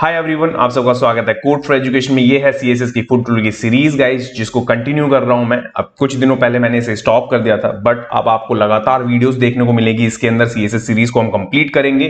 Hi everyone, आप सबका स्वागत है कोड फॉर एजुकेशन में। ये है सीएसएस की फुट टूल की सीरीज गाइस, जिसको कंटिन्यू कर रहा हूं मैं। अब कुछ दिनों पहले मैंने इसे स्टॉप कर दिया था, बट अब आपको लगातार वीडियोस देखने को मिलेगी इसके अंदर। सीएसएस सीरीज को हम कंप्लीट करेंगे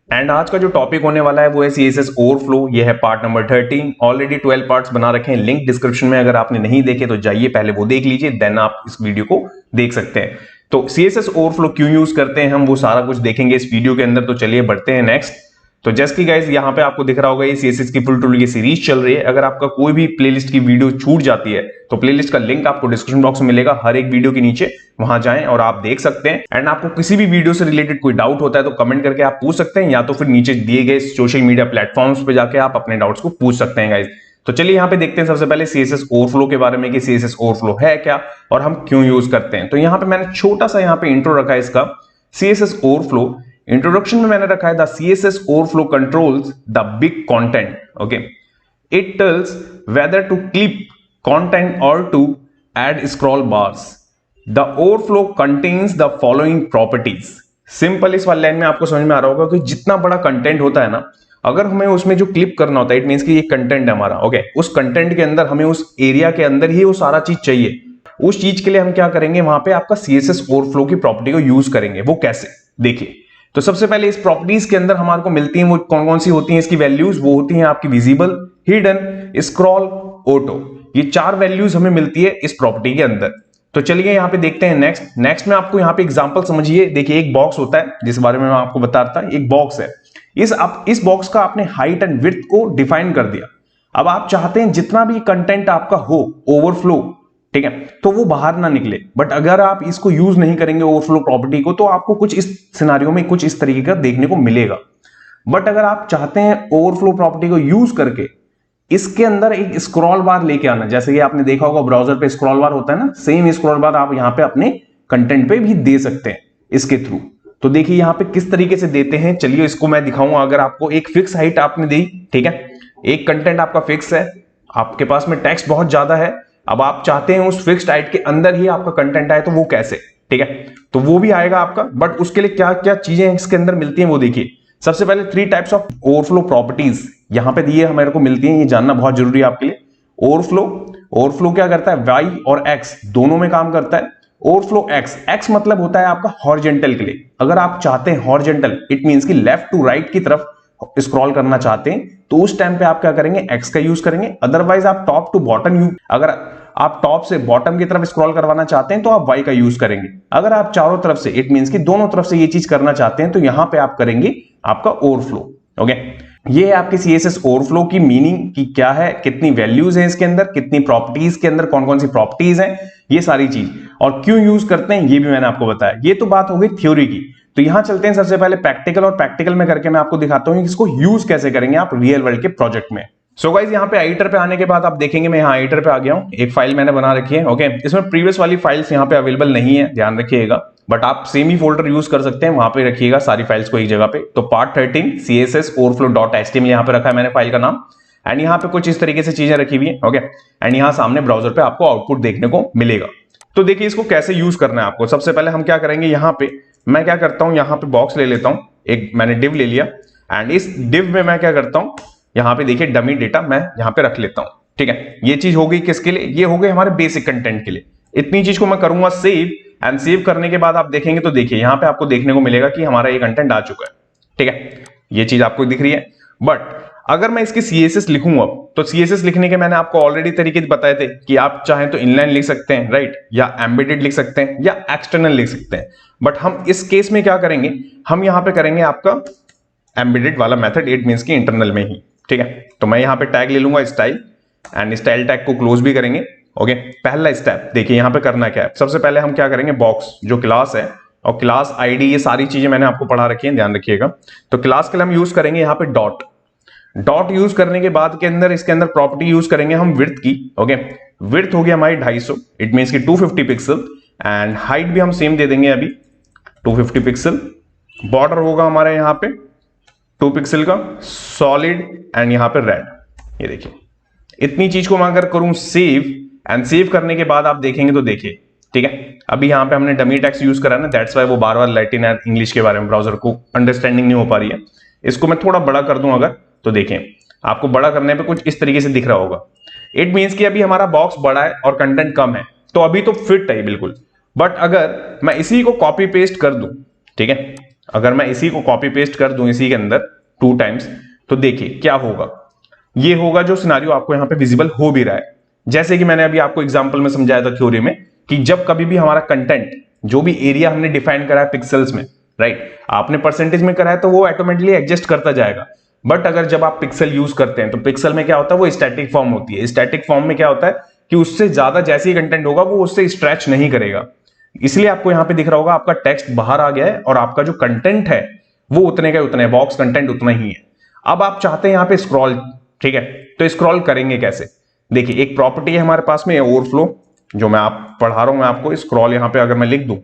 एंड आज का जो टॉपिक होने वाला है वो है सीएसएस ओवरफ्लो। ये है पार्ट नंबर 13। ऑलरेडी 12 पार्ट्स बना रखे हैं, लिंक डिस्क्रिप्शन में। अगर आपने नहीं देखे तो जाइए पहले वो देख लीजिए, देन आप इस वीडियो को देख सकते हैं। तो सीएसएस ओवरफ्लो क्यों यूज करते हैं हम, वो सारा कुछ देखेंगे इस वीडियो के अंदर। तो चलिए बढ़ते हैं नेक्स्ट। तो जैसे कि गाइस यहाँ पे आपको दिख रहा होगा ये सीएसएस की फुल टूल की सीरीज चल रही है। अगर आपका कोई भी प्लेलिस्ट की वीडियो छूट जाती है तो प्लेलिस्ट का लिंक आपको डिस्क्रिप्शन बॉक्स में मिलेगा, हर एक वीडियो के नीचे। वहां जाएं और आप देख सकते हैं। एंड आपको किसी भी वीडियो से रिलेटेड कोई डाउट होता है तो कमेंट करके आप पूछ सकते हैं, या तो फिर नीचे दिए गए सोशल मीडिया प्लेटफॉर्म्स पे जाके आप अपने डाउट्स को पूछ सकते हैं गाइस। तो चलिए यहाँ पे देखते हैं सबसे पहले सीएसएस ओवरफ्लो के बारे में कि सीएसएस ओवरफ्लो है क्या और हम क्यों यूज करते हैं। तो यहाँ पे मैंने छोटा सा यहाँ पे इंट्रो रखा है इसका। सीएसएस ओवरफ्लो इंट्रोडक्शन में मैंने रखा है the CSS overflow controls the big content. Okay, it tells whether to clip content और to add scroll bars. The overflow contains the following properties. Simple इस वाले लाइन में आपको समझ में आ रहा होगा कि जितना बड़ा कंटेंट होता है ना, अगर हमें उसमें जो क्लिप करना होता है, इट मींस कि ये कंटेंट है हमारा। ओके, उस कंटेंट के अंदर हमें उस एरिया के अंदर ही वो सारा चीज चाहिए। उस चीज के लिए हम क्या करेंगे, वहां पे आपका सीएसएस ओवरफ्लो की प्रॉपर्टी को यूज करेंगे। वो कैसे, देखिए। तो सबसे पहले इस प्रॉपर्टीज के अंदर हमारे को मिलती हैं वो कौन कौन सी होती हैं इसकी वैल्यूज। वो होती हैं आपकी विजिबल, हिडन, स्क्रॉल, ऑटो। ये चार वैल्यूज हमें मिलती है इस प्रॉपर्टी के अंदर। तो चलिए यहाँ पे देखते हैं नेक्स्ट में आपको यहाँ पे एग्जांपल समझिए। देखिए एक बॉक्स होता है जिस बारे में मैं आपको बता रहा था, एक बॉक्स है। इस बॉक्स का आपने हाइट एंड विड्थ को डिफाइन कर दिया। अब आप चाहते हैं जितना भी कंटेंट आपका हो ओवरफ्लो, ठीक है, तो वो बाहर ना निकले। बट अगर आप इसको यूज नहीं करेंगे ओवरफ्लो प्रॉपर्टी को, तो आपको कुछ इस सिनारियो में कुछ इस तरीके का देखने को मिलेगा। बट अगर आप चाहते हैं ओवरफ्लो प्रॉपर्टी को यूज करके इसके अंदर एक स्क्रॉल बार लेके आना, जैसे कि आपने देखा होगा ब्राउजर पे स्क्रॉल बार होता है ना, सेम स्क्रॉल बार आप यहां पे अपने कंटेंट पे भी दे सकते हैं इसके थ्रू। तो देखिए यहां पे किस तरीके से देते हैं, चलिए इसको मैं दिखाऊंगा। अगर आपको एक फिक्स हाइट आपने दी, ठीक है, एक कंटेंट आपका फिक्स है, आपके पास में टेक्स्ट बहुत ज्यादा है, अब आप चाहते हैं उस फिक्स्ड हाइट के अंदर ही आपका कंटेंट आए, तो वो कैसे, ठीक है, तो वो भी आएगा आपका। बट उसके लिए क्या क्या चीजें इसके अंदर मिलती हैं वो देखिए। सबसे पहले 3 टाइप्स ऑफ ओवरफ्लो प्रॉपर्टीज यहां पे दिए हमारे को मिलती हैं, ये जानना बहुत जरूरी है आपके लिए। ओवरफ्लो क्या करता है, वाई और एक्स दोनों में काम करता है। ओवरफ्लो एक्स मतलब होता है आपका हॉरिजॉन्टल के लिए। अगर आप चाहते हैं हॉरिजॉन्टल, इट मींस कि लेफ्ट टू राइट की तरफ स्क्रॉल करना चाहते हैं, तो उस टाइम पे आप क्या करेंगे, एक्स का यूज करेंगे। अदरवाइज आप टॉप टू बॉटम अगर आप टॉप से बॉटम की तरफ स्क्रॉल करवाना चाहते हैं तो आप वाई का यूज करेंगे। अगर आप चारों तरफ से, इट मींस कि दोनों तरफ से ये चीज करना चाहते हैं, तो यहां पे आप करेंगे आपका ओवरफ्लो। ओके, ये है आपकी सीएसएस ओवरफ्लो की मीनिंग कि क्या है, कितनी वैल्यूज है इसके अंदर, कितनी प्रॉपर्टीज के अंदर कौन कौन सी प्रॉपर्टीज हैं, ये सारी चीज, और क्यों यूज करते हैं ये भी मैंने आपको बताया। ये तो बात हो गई थ्योरी की। तो यहां चलते हैं सबसे पहले प्रैक्टिकल, और प्रैक्टिकल में करके मैं आपको दिखाता हूं इसको यूज कैसे करेंगे आप रियल वर्ल्ड के प्रोजेक्ट में। सो गाइस यहाँ पे एडिटर पे आने के बाद आप देखेंगे, मैं यहाँ एडिटर पे आ गया हूँ। एक फाइल मैंने बना रखी है। ओके, इसमें प्रीवियस वाली फाइल्स यहाँ पे अवेलेबल नहीं है, ध्यान रखिएगा। बट आप सेम ही फोल्डर यूज कर सकते हैं, वहां पे रखिएगा सारी फाइल्स को एक जगह पे। तो पार्ट 13 CSS overflow.html यहाँ पे रखा है मैंने फाइल का नाम। एंड यहाँ पे कुछ इस तरीके से चीजें रखी हुई है। ओके, एंड यहाँ सामने ब्राउजर पे आपको आउटपुट देखने को मिलेगा। तो देखिए इसको कैसे यूज करना है आपको। सबसे पहले हम क्या करेंगे, यहाँ पे मैं क्या करता हूँ, यहाँ पे बॉक्स ले लेता हूँ, एक मैंने डिव ले लिया। एंड इस डिव में मैं क्या करता हूँ, यहाँ पे देखिए डमी डेटा मैं यहाँ पे रख लेता हूँ। ठीक है, ये चीज हो गई किसके लिए, ये हो गई हमारे बेसिक कंटेंट के लिए। इतनी चीज को मैं करूंगा सेव, एंड सेव करने के बाद आप देखेंगे तो देखिए यहाँ पे आपको देखने को मिलेगा कि हमारा ये कंटेंट आ चुका है। ठीक है, ये चीज आपको दिख रही है। बट अगर मैं इसकी सीएसएस लिखूंगा, तो सीएसएस लिखने के मैंने आपको ऑलरेडी तरीके बताए थे कि आप चाहें तो इनलाइन लिख सकते हैं, राइट, या एम्बेडेड लिख सकते हैं, या एक्सटर्नल लिख सकते हैं। बट हम इस केस में क्या करेंगे, हम यहाँ पे करेंगे आपका एम्बेडेड वाला मेथड, इट मींस की इंटरनल में ही। ठीक है, तो मैं यहाँ पे टैग ले लूंगा स्टाइल, एंड स्टाइल टैग को क्लोज भी करेंगे। ओके, पहला स्टेप देखिए यहाँ पे करना क्या है। सबसे पहले हम क्या करेंगे, बॉक्स जो क्लास है और क्लास आईडी, ये सारी चीजें मैंने आपको पढ़ा रखी है, ध्यान रखिएगा। तो क्लास के लिए हम यूज करेंगे यहाँ पे डॉट यूज करने के बाद के अंदर इसके अंदर प्रॉपर्टी यूज करेंगे हम विड्थ की। ओके, विड्थ हो गया हमारी 250, इट मींस की 250 पिक्सल। एंड हाइट भी हम सेम दे देंगे अभी 250 पिक्सल। बॉर्डर होगा हमारा यहाँ पे 2 पिक्सल का सॉलिड, एंड यहाँ पे रेड। ये देखिए इतनी चीज को मैं अगर करूं सेव, एंड सेव करने के बाद आप देखेंगे तो देखिए, ठीक है, अभी यहाँ पे हमने डमी टेक्स्ट यूज करा ना, दैट्स वाई वो बार बार लैटिन इंग्लिश के बारे में ब्राउजर को अंडरस्टैंडिंग नहीं हो पा रही है। इसको मैं थोड़ा बड़ा कर दूं अगर, तो देखें आपको बड़ा करने पे कुछ इस तरीके से दिख रहा होगा। इट मीन्स कि अभी हमारा बॉक्स बड़ा है और कंटेंट कम है, तो अभी तो फिट है बिल्कुल। बट अगर मैं इसी को कॉपी पेस्ट कर दूं, ठीक है, अगर मैं इसी को कॉपी पेस्ट कर दूं इसी के अंदर 2 टाइम्स, तो देखिए क्या होगा। ये होगा जो सिनारियो आपको यहां पे विजिबल हो भी रहा है। जैसे कि मैंने अभी आपको एग्जांपल में समझाया था थ्योरी में, कि जब कभी भी हमारा कंटेंट, जो भी एरिया हमने डिफाइन करा है पिक्सल्स में, राइट, आपने परसेंटेज में करा है तो वो ऑटोमेटिकली एडजस्ट करता जाएगा। बट अगर जब आप पिक्सल यूज करते हैं तो पिक्सल में क्या होता है, वो स्टैटिक फॉर्म होती है। स्टैटिक फॉर्म में क्या होता है कि उससे ज्यादा जैसे ही कंटेंट होगा वो उससे स्ट्रेच नहीं करेगा। इसलिए आपको यहां पे दिख रहा होगा आपका टेक्स्ट बाहर आ गया है और आपका जो कंटेंट है वो उतने का उतने, बॉक्स कंटेंट उतना ही है। अब आप चाहते हैं यहां पे स्क्रॉल, ठीक है, तो स्क्रॉल करेंगे कैसे? देखिए एक प्रॉपर्टी है हमारे पास में ओवरफ्लो, जो मैं आप पढ़ा रहा हूं मैं आपको। स्क्रॉल यहां पे अगर मैं लिख दूं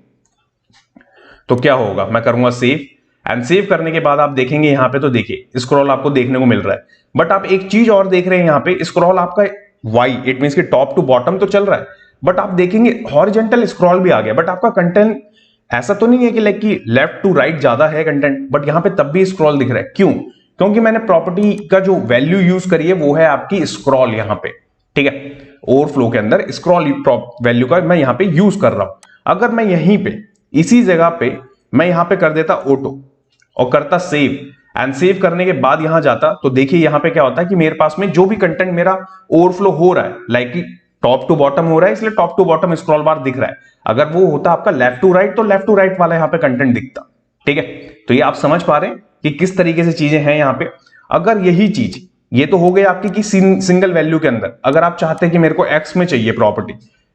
तो क्या होगा, मैं करूंगा सेव, एंड सेव करने के बाद आप देखेंगे यहां पे, तो देखिए स्क्रॉल आपको देखने को मिल रहा है। बट आप एक चीज और देख रहे हैं यहां पे, स्क्रॉल आपका वाई, इट मींस कि टॉप टू बॉटम तो चल रहा है, बट आप देखेंगे हॉरिजॉन्टल स्क्रॉल भी आ गया। बट आपका कंटेंट ऐसा तो नहीं है कि लाइक कि लेफ्ट टू राइट ज्यादा है कंटेंट, बट यहां पे तब भी स्क्रॉल दिख रहा है। क्यों? क्योंकि मैंने प्रॉपर्टी का जो वैल्यू यूज करी है वो है आपकी स्क्रॉल यहां पे, ठीक है। ओवरफ्लो के अंदर स्क्रॉल वैल्यू का मैं यहां पे यूज कर रहा हूं। अगर मैं यहीं पे इसी जगह पे मैं यहां पे कर देता ऑटो और करता सेव, एंड सेव करने के बाद यहां जाता, तो देखिए यहां पे क्या होता है कि मेरे पास में जो भी कंटेंट मेरा ओवरफ्लो हो रहा है, लाइक टॉप टू बॉटम हो रहा है, इसलिए top to bottom scroll bar दिख रहा है। अगर वो होता आपका लेफ्ट टू राइट, तो लेफ्ट टू राइट वाला यहां पे कंटेंट दिखता, ठीक है। तो ये आप समझ पा रहे हैं कि किस तरीके से चीजें हैं यहां पे। अगर यही चीज, ये तो हो गई आपकी कि सिंगल वैल्यू के अंदर, अगर आप चाहते हैं कि मेरे को एक्स में चाहिए प्रॉपर्टी,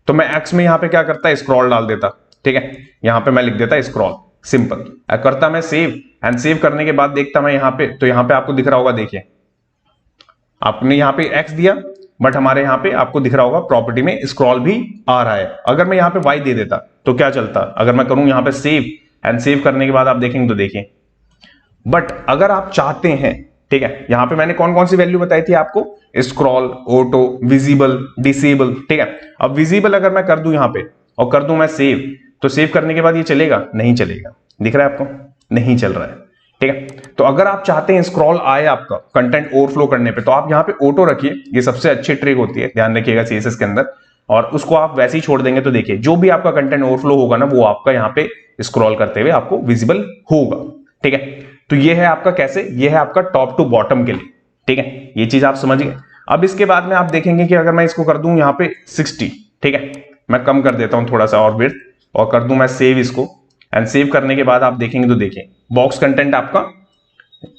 तो मैं एक्स में यहां पे क्या करता, स्क्रॉल डाल देता, ठीक है। यहां पे मैं लिख देता स्क्रॉल, सिंपल। करता मैं सेव, एंड सेव करने के बाद देखता मैं यहां पे, तो यहां पे आपको दिख रहा होगा, देखिए आपने यहां पे एक्स दिया, बट हमारे यहां पे आपको दिख रहा होगा प्रॉपर्टी में स्क्रॉल भी आ रहा है। अगर मैं यहां पे वाई दे देता तो क्या चलता, अगर मैं करूं यहां पे सेव, एंड सेव करने के बाद आप देखेंगे तो देखिए। बट अगर आप चाहते हैं, ठीक है, यहां पे मैंने कौन कौन सी वैल्यू बताई थी आपको, स्क्रॉल, ऑटो, विजिबल, डिसेबल, ठीक है। अब विजिबल अगर मैं कर दूं यहां पे और कर दूं मैं सेव, तो सेव करने के बाद ये चलेगा? नहीं चलेगा। दिख रहा है आपको? नहीं चल रहा है, ठीक है। तो अगर आप चाहते हैं स्क्रॉल आए आपका कंटेंट ओवरफ्लो करने पे, तो आप यहां पे ऑटो रखिए, ये सबसे अच्छी ट्रिक होती है, ध्यान रखिएगा सीएसएस के अंदर। और उसको आप वैसे ही छोड़ देंगे तो देखिए जो भी आपका कंटेंट ओवरफ्लो होगा ना, वो आपका यहां पे स्क्रॉल करते हुए आपको विजिबल होगा, ठीक है। तो ये है आपका कैसे, ये है आपका टॉप टू बॉटम के लिए, ठीक है। ये चीज आप समझ गए। अब इसके बाद में आप देखेंगे कि अगर मैं इसको कर दूं यहां पे 60, ठीक है, मैं कम कर देता हूं थोड़ा सा और विड्थ, और कर दूं मैं सेव इसको, एंड सेव करने के बाद आप देखेंगे तो देखिए बॉक्स कंटेंट आपका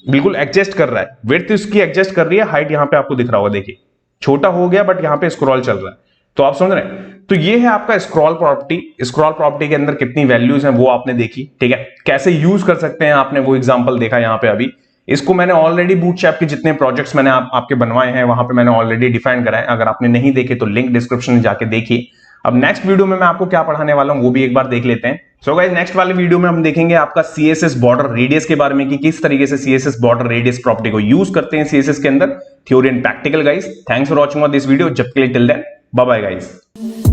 बिल्कुल एडजस्ट कर रहा है, विड्थ इसकी एडजस्ट कर रही है, हाइट यहां पे आपको दिख रहा होगा, देखिए छोटा हो गया, बट यहां पे स्क्रॉल चल रहा है। तो आप समझ रहे हैं। तो ये है आपका स्क्रॉल प्रॉपर्टी। स्क्रॉल प्रॉपर्टी के अंदर कितनी वैल्यूज हैं वो आपने देखी, ठीक है। कैसे यूज कर सकते हैं आपने वो एग्जांपल देखा यहां पे अभी। इसको मैंने ऑलरेडी बूटस्ट्रैप के जितने प्रोजेक्ट्स मैंने आपके बनवाए हैं वहां पे मैंने ऑलरेडी डिफाइन करा है। अगर आपने नहीं देखे तो लिंक डिस्क्रिप्शन में जाके देखिए। अब नेक्स्ट वीडियो में मैं आपको क्या पढ़ाने वाला हूं वो भी एक बार देख लेते हैं। सो गाइस, नेक्स्ट वाले वीडियो में हम देखेंगे आपका सीएसएस बॉर्डर रेडियस के बारे में, कि किस तरीके से सीएसएस बॉर्डर रेडियस प्रॉपर्टी को यूज करते हैं सीएसएस के अंदर, theory and practical guys. Thanks for watching this video. जब के लिए till then bye bye guys.